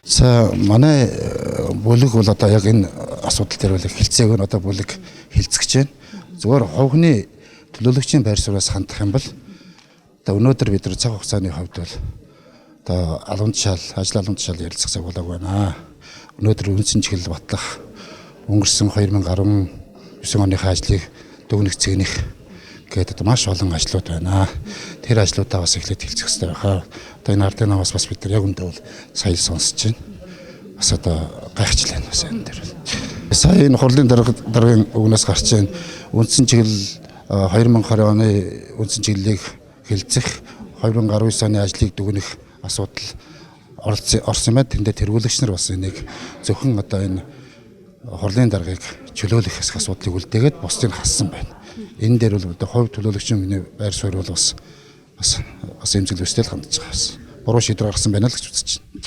За манай бүлэг бол одоо яг энэ асуудал дээр бол хилцээг нь одоо бүлэг хилцэж байна. Зөвхөн хувийн төлөөлөгчийн байр сууриас хандах юм бол одоо өнөөдөр бид нар цаг хугацааны хувьд бол одоо албан тушаал, ажил албан тушаал ярилцах цаг болоог байна. Өнөөдөр үндсэн чиглэл батлах өнгөрсөн 2019 оныхаа ажлыг дүгнэх цэгнэх гэдэг маш олон ажлууд байна. Тэр ажлуудаа бас эхлээд хэлцэх хэрэгтэй байхаа. Одоо энэ ардын намаас бас бид нар яг үндэ бол сая сонсож байна. Бас одоо гайхчлаа бас энэ дээр. Сая энэ хурлын даргын үгнээс гарч байна. Үндсэн чиглэл 2020 оны үндсэн чиглэлийг хэлцэх 2019 оны ажлыг дүгнэх асуудал орсон байна. Тэндээ тэргүүлэгч нар бас энийг зөвхөн одоо энэ хурлын даргаыг чөлөөлөх асуудлыг үлдээгээд бусдыг хассан байна. Энэ дээр бол одоо хувь төлөөлөгчийн байр суурь бол бас эмзэглэвчтэй хандж байгаа. Буруу шийдвэр гаргасан байна л гэж үзэж байна.